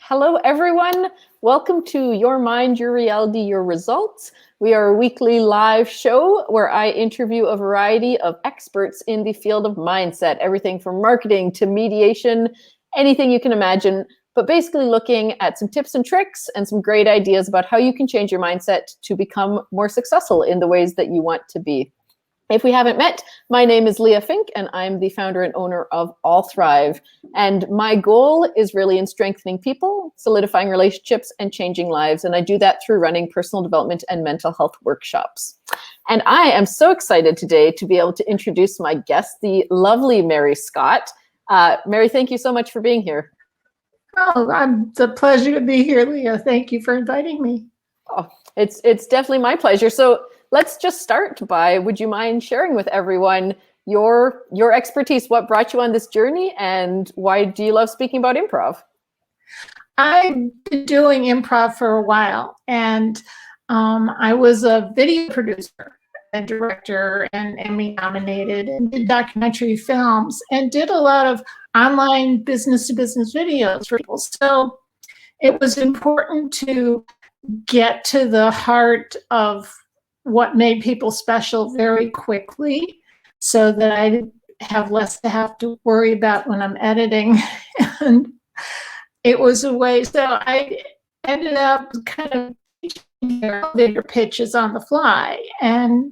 Hello, everyone. Welcome to Your Mind, Your Reality, Your Results. We are a weekly live show where I interview a variety of experts in the field of mindset, everything from marketing to mediation, anything you can imagine, but basically looking at some tips and tricks and some great ideas about how you can change your mindset to become more successful in the ways that you want to be. If we haven't met, my name is Leah Fink, and I'm the founder and owner of All Thrive. And my goal is really in strengthening people, solidifying relationships, and changing lives. And I do that through running personal development and mental health workshops. And I am so excited today to be able to introduce my guest, the lovely Mary Scott. Mary, thank you so much for being here. Oh, it's a pleasure to be here, Leah. Thank you for inviting me. Oh, it's definitely my pleasure. So let's just start by, would you mind sharing with everyone your expertise? What brought you on this journey, and why do you love speaking about improv? I've been doing improv for a while, and I was a video producer and director and Emmy nominated, and did documentary films and did a lot of online business-to-business videos for people. So it was important to get to the heart of what made people special very quickly, so that I have less to have to worry about when I'm editing. And it was a way, so I ended up kind of teaching elevator pitches on the fly and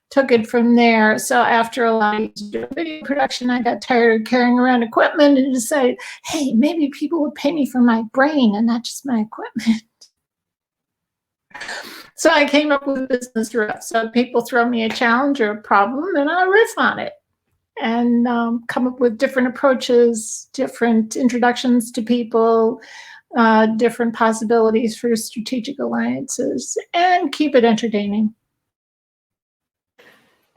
took it from there. So after a lot of video production, I got tired of carrying around equipment and decided, hey, maybe people would pay me for my brain and not just my equipment. So I came up with a business riff. So people throw me a challenge or a problem, and I riff on it and come up with different approaches, different introductions to people, different possibilities for strategic alliances, and keep it entertaining.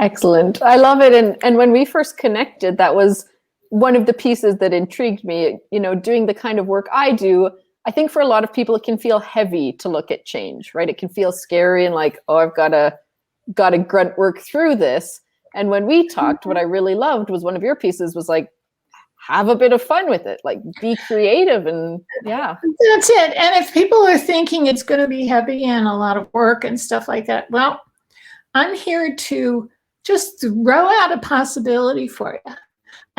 Excellent. I love it. And when we first connected, that was one of the pieces that intrigued me. You know, doing the kind of work I do, I think for a lot of people, it can feel heavy to look at change, right? It can feel scary and like, oh, I've got to grunt work through this. And when we talked, what I really loved was one of your pieces was like, have a bit of fun with it, like be creative. And yeah. That's it. And if people are thinking it's going to be heavy and a lot of work and stuff like that, well, I'm here to just throw out a possibility for you.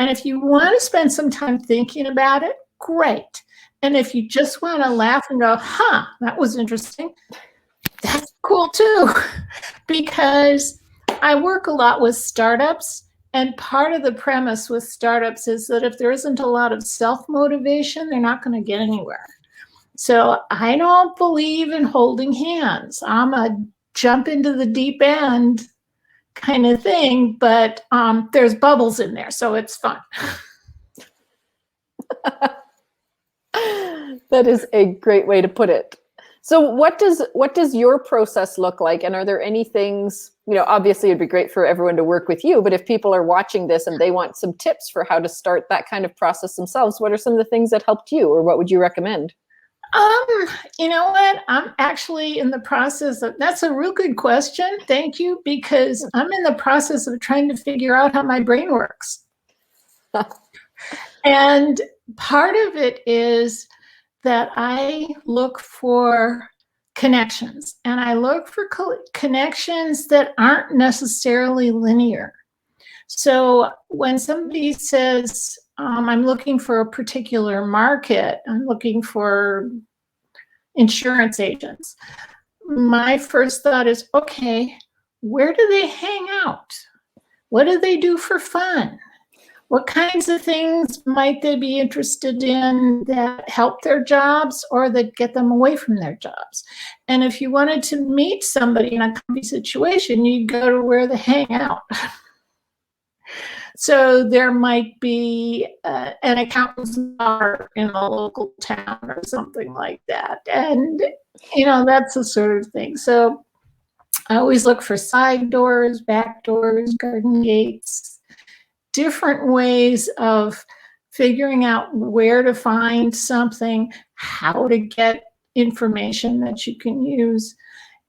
And if you want to spend some time thinking about it, great. And if you just want to laugh and go, that was interesting, that's cool too. Because I work a lot with startups, and part of the premise with startups is that if there isn't a lot of self-motivation, they're not going to get anywhere. So I don't believe in holding hands. I'm a jump into the deep end kind of thing, but there's bubbles in there, so it's fun. That is a great way to put it. So what does your process look like? And are there any things, obviously it'd be great for everyone to work with you, but if people are watching this and they want some tips for how to start that kind of process themselves, what are some of the things that helped you, or what would you recommend? You know what? I'm actually in the process of, that's a real good question. Thank you, because I'm in the process of trying to figure out how my brain works. And part of it is that I look for connections, and I look for connections that aren't necessarily linear. So when somebody says, I'm looking for a particular market, I'm looking for insurance agents, my first thought is, okay, where do they hang out? What do they do for fun? What kinds of things might they be interested in that help their jobs or that get them away from their jobs? And if you wanted to meet somebody in a coffee situation, you'd go to where they hang out. So there might be an accountant's bar in a local town or something like that. And, that's the sort of thing. So I always look for side doors, back doors, garden gates, different ways of figuring out where to find something, how to get information that you can use,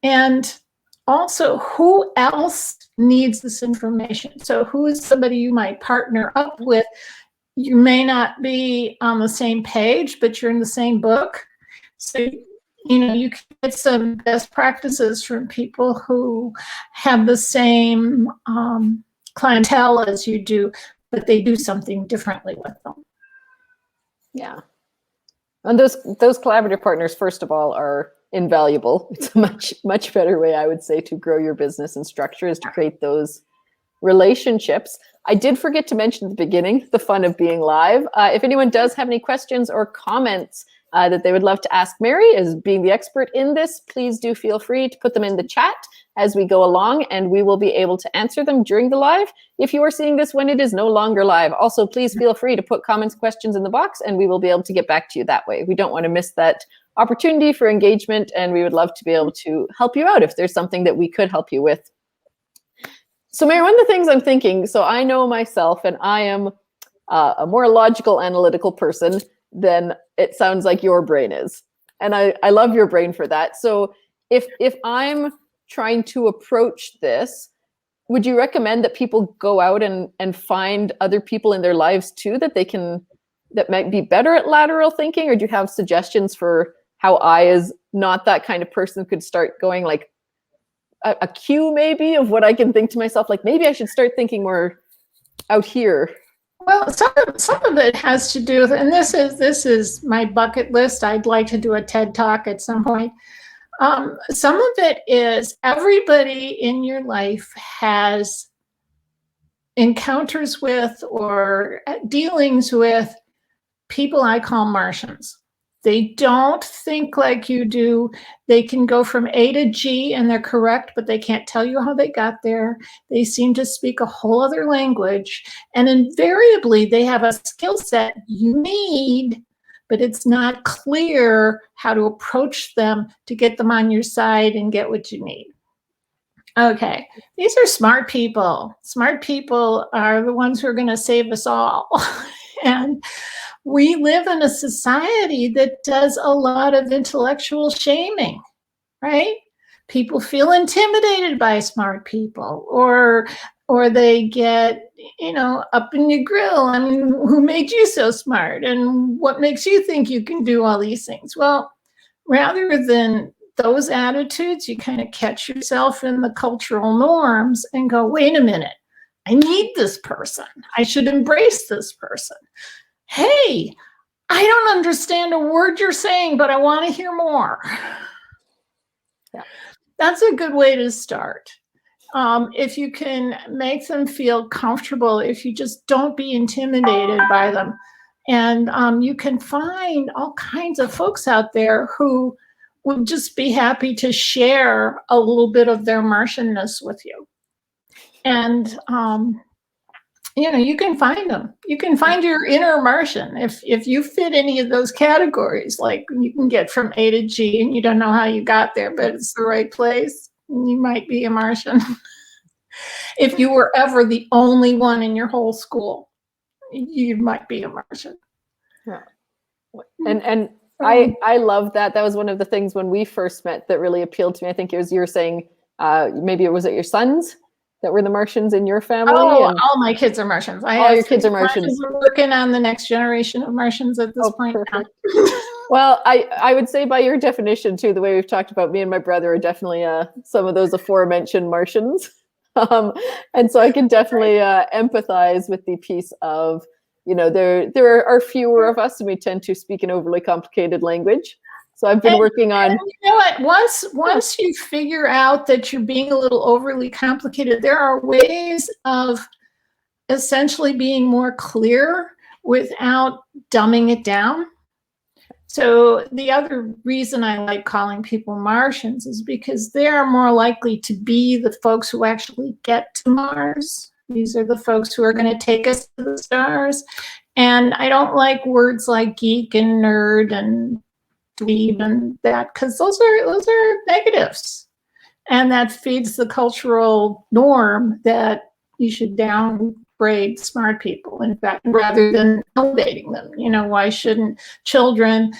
and also who else needs this information. So who is somebody you might partner up with? You may not be on the same page, but you're in the same book. So, you can get some best practices from people who have the same clientele as you do, but they do something differently with them. Yeah. And those collaborative partners, first of all, are invaluable. It's a much better way, I would say, to grow your business and structure, is to create those relationships. I did forget to mention at the beginning the fun of being live. If anyone does have any questions or comments that they would love to ask Mary as being the expert in this, please do feel free to put them in the chat as we go along, and we will be able to answer them during the live. If you are seeing this when it is no longer live, also please feel free to put comments, questions in the box, and we will be able to get back to you that way. We don't want to miss that opportunity for engagement, and we would love to be able to help you out if there's something that we could help you with. So Mary, one of the things I'm thinking, so I know myself, and I am a more logical, analytical person than it sounds like your brain is. And I love your brain for that. So if I'm trying to approach this, would you recommend that people go out and find other people in their lives too that might be better at lateral thinking? Or do you have suggestions for how I, as not that kind of person, could start going, like a cue maybe of what I can think to myself, like maybe I should start thinking more out here? Well, some of it has to do with, and this is my bucket list. I'd like to do a TED Talk at some point. Some of it is everybody in your life has encounters with or dealings with people I call Martians. They don't think like you do. They can go from A to G and they're correct, but they can't tell you how they got there. They seem to speak a whole other language. And invariably, they have a skill set you need, but it's not clear how to approach them to get them on your side and get what you need. Okay, these are smart people. Smart people are the ones who are going to save us all. And we live in a society that does a lot of intellectual shaming, right? People feel intimidated by smart people, or they get, up in your grill. I mean, who made you so smart? And what makes you think you can do all these things? Well, rather than those attitudes, you kind of catch yourself in the cultural norms and go, wait a minute, I need this person. I should embrace this person. Hey, I don't understand a word you're saying, but I want to hear more. Yeah. That's a good way to start. If you can make them feel comfortable, if you just don't be intimidated by them. And you can find all kinds of folks out there who would just be happy to share a little bit of their Martianness with you. And you can find them. You can find your inner Martian. If you fit any of those categories, like you can get from A to G and you don't know how you got there, but it's the right place, you might be a Martian. If you were ever the only one in your whole school, you might be a Martian. Yeah. And I love that. That was one of the things when we first met that really appealed to me. I think it was, you were saying, maybe it was your sons that were the Martians in your family? Oh, all my kids are Martians. All your kids are Martians. We're working on the next generation of Martians at this point. Well, I would say by your definition too, the way we've talked about, me and my brother are definitely some of those aforementioned Martians. And so I can definitely empathize with the piece of, there are fewer of us and we tend to speak an overly complicated language. So I've been working on. And you know what? Once you figure out that you're being a little overly complicated, there are ways of essentially being more clear without dumbing it down. So the other reason I like calling people Martians is because they are more likely to be the folks who actually get to Mars. These are the folks who are going to take us to the stars. And I don't like words like geek and nerd and dweeb and that, because those are negatives. And that feeds the cultural norm that you should downgrade smart people, in fact, rather than elevating them. Why shouldn't children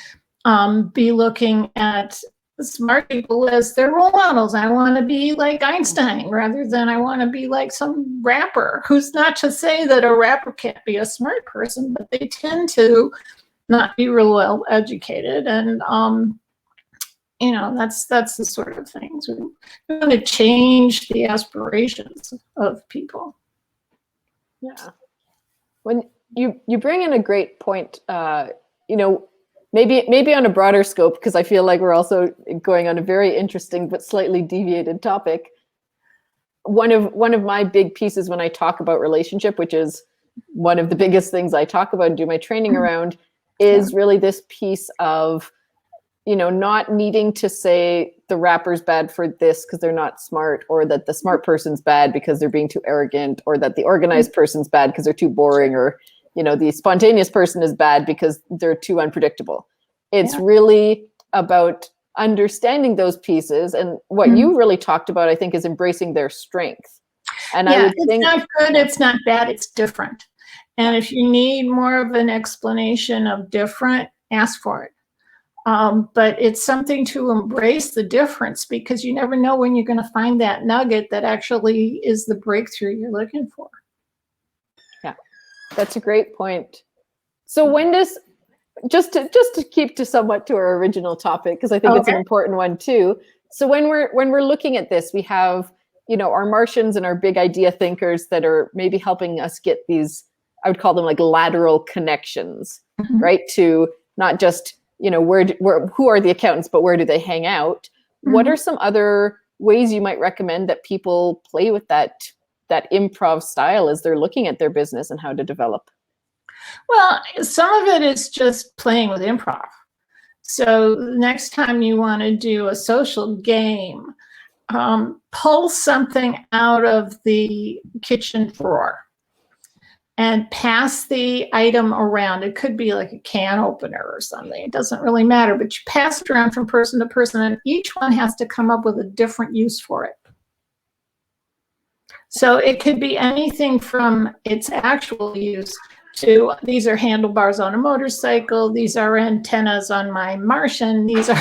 be looking at smart people as their role models? I want to be like Einstein rather than I want to be like some rapper, who's not to say that a rapper can't be a smart person, but they tend to not be real well educated. And That's the sort of things. We want to change the aspirations of people. Yeah. When you bring in a great point, maybe on a broader scope, because I feel like we're also going on a very interesting but slightly deviated topic. One of my big pieces when I talk about relationship, which is one of the biggest things I talk about and do my training around, is really this piece of, not needing to say the rapper's bad for this because they're not smart, or that the smart person's bad because they're being too arrogant, or that the organized person's bad because they're too boring, or, the spontaneous person is bad because they're too unpredictable. It's really about understanding those pieces. And what you really talked about, I think, is embracing their strength. And I would think it's not good, it's not bad, it's different. And if you need more of an explanation of different, ask for it. But it's something to embrace the difference, because you never know when you're going to find that nugget that actually is the breakthrough you're looking for. Yeah, that's a great point. So when does, just to keep to somewhat to our original topic, because I think it's an important one too. So when we're looking at this, we have, our Martians and our big idea thinkers that are maybe helping us get these, I would call them like lateral connections, right? To not just, who are the accountants, but where do they hang out? What are some other ways you might recommend that people play with that improv style as they're looking at their business and how to develop? Well, some of it is just playing with improv. So next time you want to do a social game, pull something out of the kitchen drawer and pass the item around. It could be like a can opener or something. It doesn't really matter, but you pass it around from person to person, and each one has to come up with a different use for it. So it could be anything from its actual use to, these are handlebars on a motorcycle, these are antennas on my Martian, these are...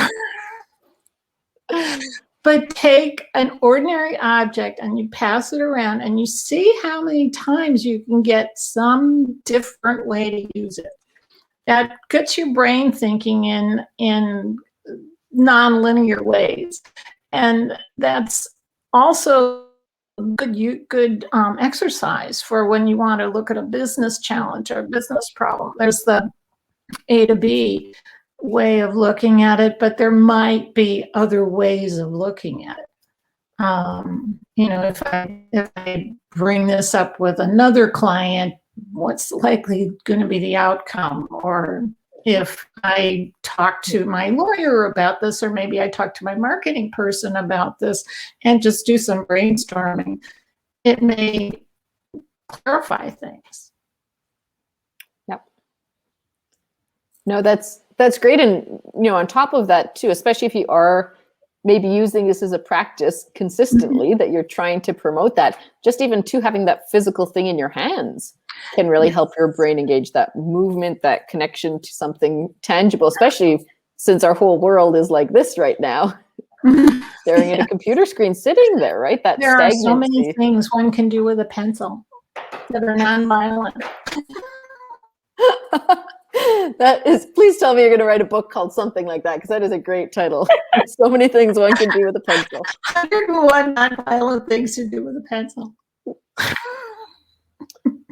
But take an ordinary object and you pass it around and you see how many times you can get some different way to use it. That gets your brain thinking in non-linear ways. And that's also good exercise for when you want to look at a business challenge or a business problem. There's the A to B way of looking at it, but there might be other ways of looking at it. If I bring this up with another client, what's likely going to be the outcome? Or if I talk to my lawyer about this, or maybe I talk to my marketing person about this and just do some brainstorming, it may clarify things. Yep. No, that's great. And, on top of that too, especially if you are maybe using this as a practice consistently, that you're trying to promote that, just even to having that physical thing in your hands can really help your brain engage that movement, that connection to something tangible, especially since our whole world is like this right now, staring at a computer screen, sitting there, right? That there are so stagnancy. many things one can do with a pencil that are non-violent. That is, please tell me you're going to write a book called something like that, because that is a great title. So many things one can do with a pencil. 101 non-violent things to do with a pencil.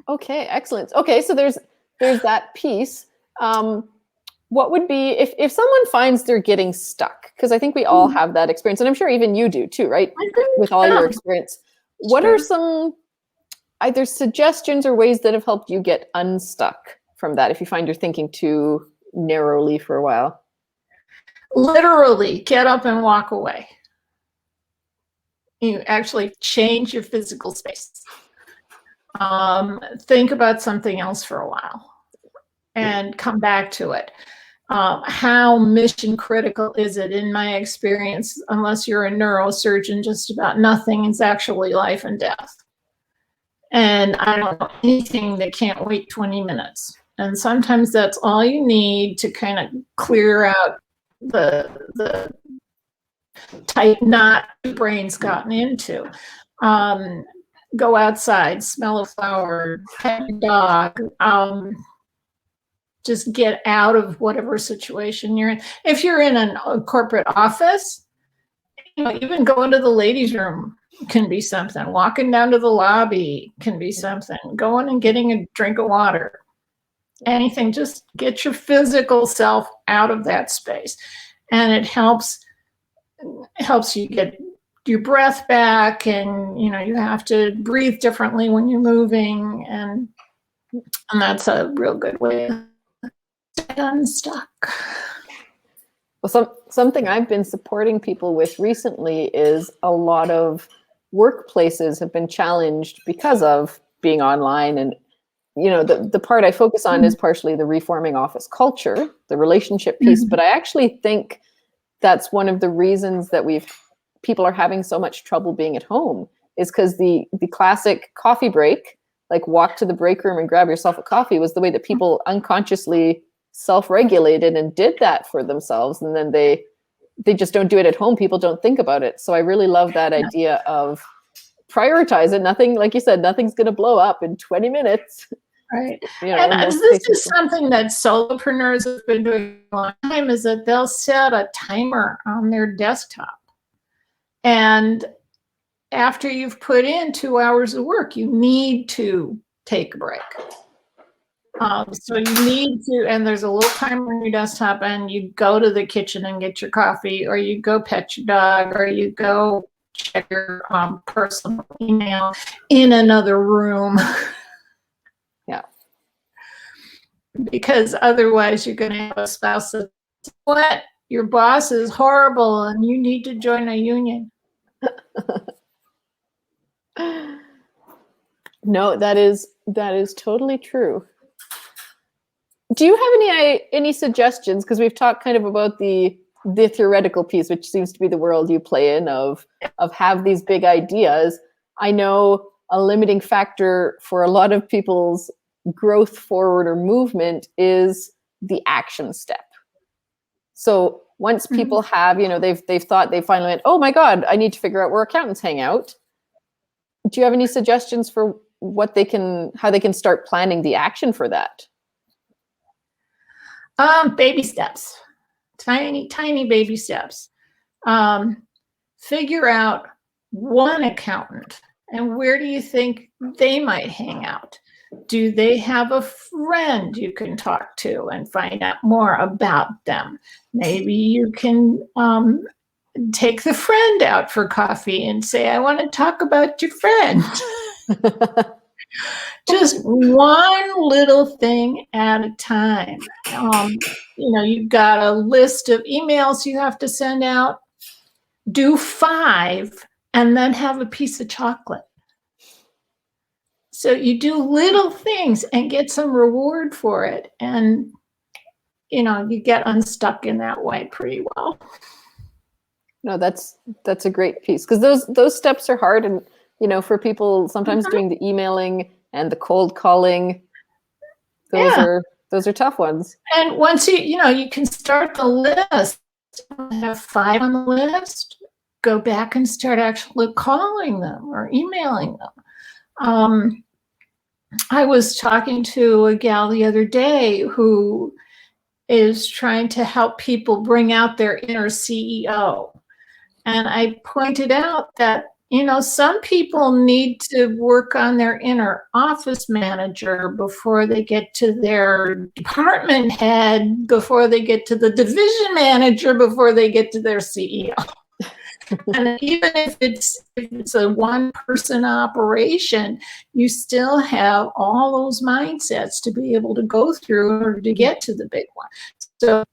Okay, excellent. Okay, so there's that piece. What would be, if someone finds they're getting stuck, because I think we all have that experience, and I'm sure even you do too, right? With all your experience. What are some either suggestions or ways that have helped you get unstuck from that, if you find you're thinking too narrowly for a while? Literally get up and walk away. You actually change your physical space. Think about something else for a while and come back to it. How mission critical is it? In my experience, unless you're a neurosurgeon, just about nothing is actually life and death. And I don't know anything that can't wait 20 minutes. And sometimes that's all you need to kind of clear out the tight knot your brain's gotten into. Go outside, smell a flower, pet a dog, just get out of whatever situation you're in. If you're in a corporate office, even going to the ladies' room can be something. Walking down to the lobby can be something. Going and getting a drink of water. Anything, just get your physical self out of that space. And it helps you get your breath back, and you have to breathe differently when you're moving, and that's a real good way to get unstuck. Well, something I've been supporting people with recently is a lot of workplaces have been challenged because of being online. And, the part I focus on is partially the reforming office culture, the relationship piece. But I actually think that's one of the reasons that people are having so much trouble being at home, is because the classic coffee break, like walk to the break room and grab yourself a coffee, was the way that people unconsciously self-regulated and did that for themselves. And then they just don't do it at home. People don't think about it. So I really love that idea of prioritize it. Nothing, like you said, nothing's going to blow up in 20 minutes. Right. And this is something that solopreneurs have been doing a long time, is that they'll set a timer on their desktop. And after you've put in 2 hours of work, you need to take a break. So you need to, and there's a little timer on your desktop, and you go to the kitchen and get your coffee, or you go pet your dog, or you go check your personal email in another room. Yeah. Because otherwise you're going to have a spouse that says, what? Your boss is horrible and you need to join a union. No, that is totally true. Do you have any suggestions? Because we've talked kind of about the theoretical piece, which seems to be the world you play in, of have these big ideas. I know a limiting factor for a lot of people's growth forward or movement is the action step. So once people have, they've thought, they finally went, oh my God, I need to figure out where accountants hang out. Do you have any suggestions for how they can start planning the action for that? Baby steps, tiny baby steps. Figure out one accountant, and where do you think they might hang out? Do they have a friend you can talk to and find out more about them? Maybe you can take the friend out for coffee and say, I want to talk about your friend. Just one little thing at a time. You've got a list of emails you have to send out. Do 5 and then have a piece of chocolate. So you do little things and get some reward for it. And, you get unstuck in that way pretty well. No, that's a great piece, because those steps are hard. And, for people sometimes doing the emailing and the cold calling, those are tough ones. And once you can start the list, have 5 on the list, go back and start actually calling them or emailing them. I was talking to a gal the other day who is trying to help people bring out their inner CEO. And I pointed out that, some people need to work on their inner office manager before they get to their department head, before they get to the division manager, before they get to their CEO. And even if it's a one-person operation, you still have all those mindsets to be able to go through in order to get to the big one. So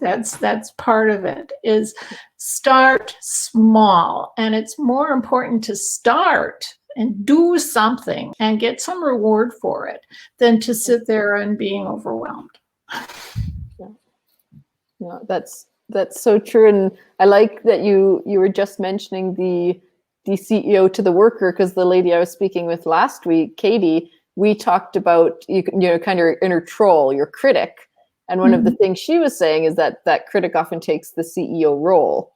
that's part of it, is start small. And it's more important to start and do something and get some reward for it than to sit there and being overwhelmed. Yeah, that's so true. And I like that you were just mentioning the CEO to the worker, because the lady I was speaking with last week, Katie, we talked about kind of your inner troll, your critic. And one of the things she was saying is that critic often takes the CEO role.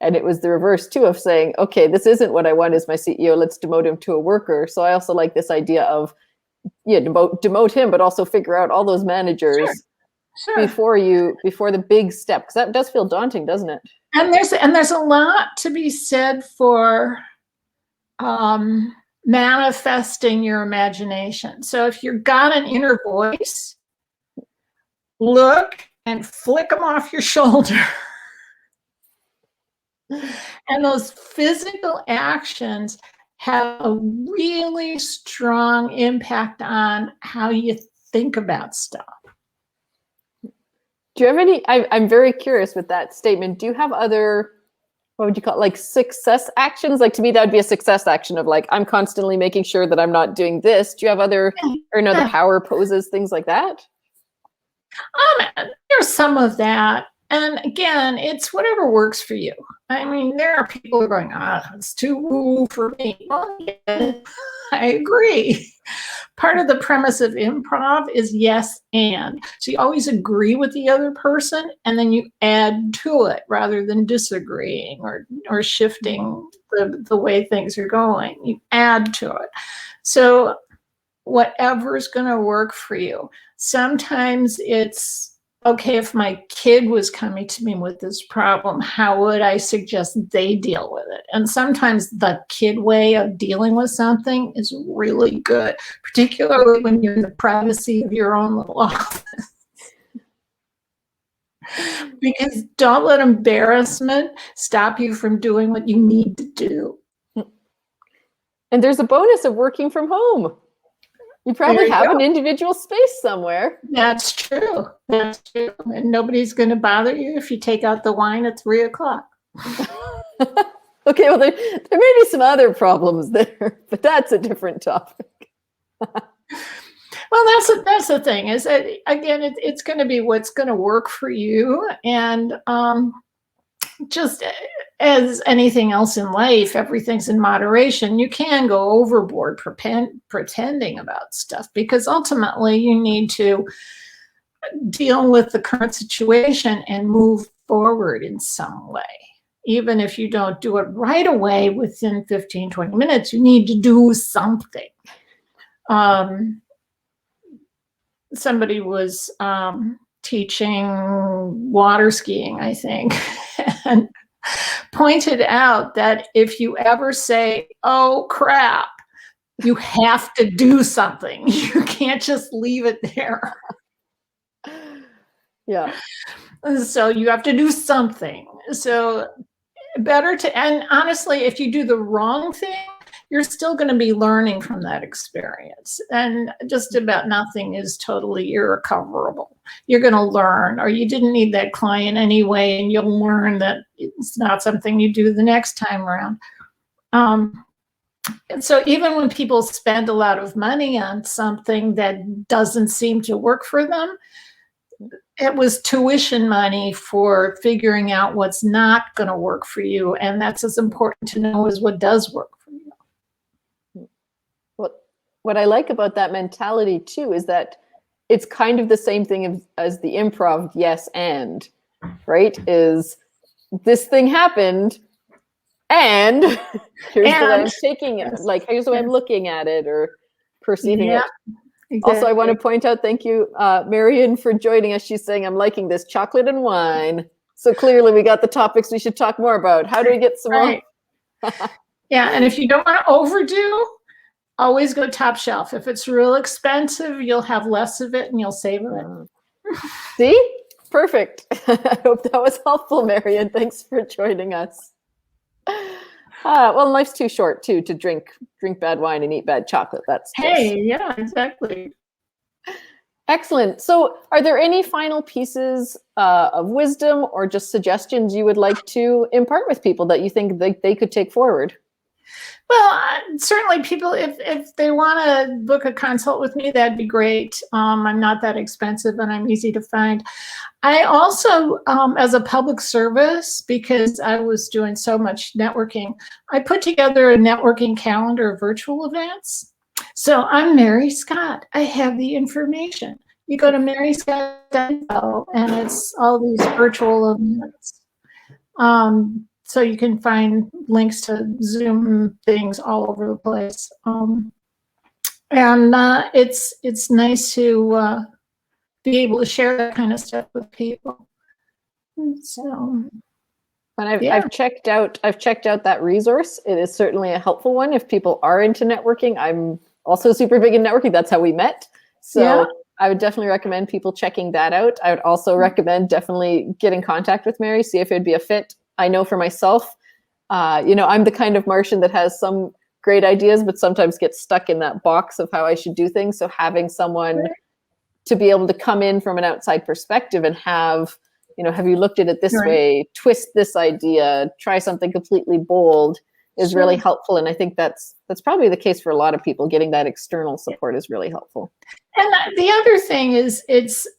And it was the reverse too, of saying, okay, this isn't what I want as my CEO, let's demote him to a worker. So I also like this idea of demote him, but also figure out all those managers Sure. before the big step, because that does feel daunting, doesn't it? And there's a lot to be said for manifesting your imagination. So if you've got an inner voice, look and flick them off your shoulder. And those physical actions have a really strong impact on how you think about stuff. Do you have any, I'm very curious with that statement. Do you have other, what would you call it, like success actions? Like, to me, that would be a success action of like, I'm constantly making sure that I'm not doing this. Do you have other, or no, the power poses, things like that? There's some of that. And again, it's whatever works for you. I mean, there are people who are going, it's too woo for me. Well, yeah, I agree. Part of the premise of improv is yes and. So you always agree with the other person, and then you add to it rather than disagreeing or shifting the way things are going. You add to it. So whatever's going to work for you. Sometimes it's, okay, if my kid was coming to me with this problem, how would I suggest they deal with it? And sometimes the kid way of dealing with something is really good, particularly when you're in the privacy of your own little office. Because don't let embarrassment stop you from doing what you need to do. And there's a bonus of working from home. You probably have an individual space somewhere. That's true. That's true. And nobody's going to bother you if you take out the wine at 3 o'clock. Okay, well, there may be some other problems there, but that's a different topic. Well, that's the thing, is that, again, it's going to be what's going to work for you. And just as anything else in life, everything's in moderation. You can go overboard pretending about stuff, because ultimately you need to deal with the current situation and move forward in some way. Even if you don't do it right away within 15, 20 minutes, you need to do something. Somebody was teaching water skiing, I think, and pointed out that if you ever say, oh crap, you have to do something. You can't just leave it there. Yeah. So you have to do something. So better to, and honestly, if you do the wrong thing, you're still going to be learning from that experience. And just about nothing is totally irrecoverable. You're going to learn, or you didn't need that client anyway, and you'll learn that it's not something you do the next time around. And so even when people spend a lot of money on something that doesn't seem to work for them, it was tuition money for figuring out what's not going to work for you. And that's as important to know as what does work for you. What I like about that mentality too is that it's kind of the same thing as the improv yes and, right? Is this thing happened, and here's the way I'm taking it. Like, here's the way I'm looking at it or perceiving it. Exactly. Also, I want to point out, thank you, Marion, for joining us. She's saying, I'm liking this chocolate and wine. So clearly we got the topics we should talk more about. How do we get some more? Yeah, and if you don't want to overdo, always go top shelf. If it's real expensive, you'll have less of it and you'll save it. See? Perfect. I hope that was helpful, Marion. Thanks for joining us. Well, life's too short, too, to drink bad wine and eat bad chocolate. That's yeah, exactly. Excellent. So are there any final pieces of wisdom or just suggestions you would like to impart with people that you think they could take forward? Well, certainly people, if they want to book a consult with me, that'd be great. I'm not that expensive and I'm easy to find. I also, as a public service, because I was doing so much networking, I put together a networking calendar of virtual events. So I'm Mary Scott. I have the information. You go to maryscott.info and it's all these virtual events. So you can find links to Zoom things all over the place. And it's nice to be able to share that kind of stuff with people. So, And I've, yeah. I've checked out that resource. It is certainly a helpful one if people are into networking. I'm also super big in networking. That's how we met. So Yeah. I would definitely recommend people checking that out. I would also recommend definitely get in contact with Mary, see if it'd be a fit. I know for myself, I'm the kind of Martian that has some great ideas, but sometimes gets stuck in that box of how I should do things. So having someone to be able to come in from an outside perspective and have you looked at it this way, twist this idea, try something completely bold is really helpful. And I think that's probably the case for a lot of people. Getting that external support is really helpful. And the other thing is,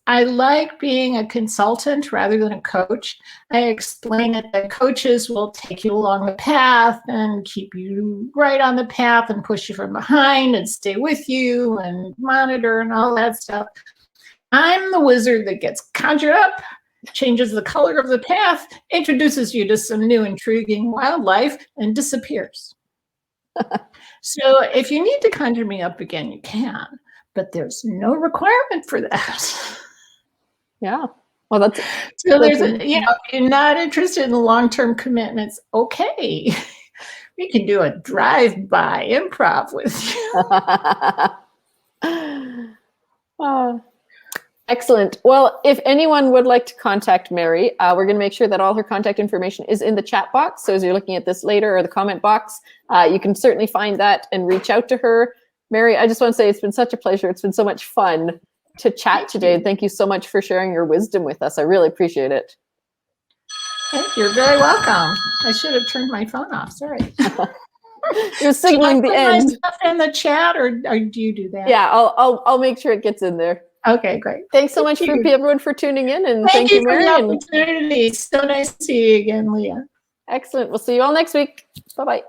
I like being a consultant rather than a coach. I explain it that coaches will take you along the path and keep you right on the path and push you from behind and stay with you and monitor and all that stuff. I'm the wizard that gets conjured up, changes the color of the path, introduces you to some new intriguing wildlife, and disappears. So if you need to conjure me up again, you can, but there's no requirement for that. Yeah. Well, that's so there's if you're not interested in long-term commitments, okay. We can do a drive-by improv with you. Excellent. Well, if anyone would like to contact Mary, we're going to make sure that all her contact information is in the chat box. So as you're looking at this later, or the comment box, you can certainly find that and reach out to her. Mary, I just want to say it's been such a pleasure. It's been so much fun to chat today. And thank you so much for sharing your wisdom with us. I really appreciate it. You're very welcome. I should have turned my phone off. Sorry. You're signaling the end. My stuff in the chat, or do you do that? Yeah, I'll make sure it gets in there. Okay, great. Thanks so much for everyone for tuning in, and thank you, Mary. For the opportunity. So nice to see you again, Leah. Excellent. We'll see you all next week. Bye-bye.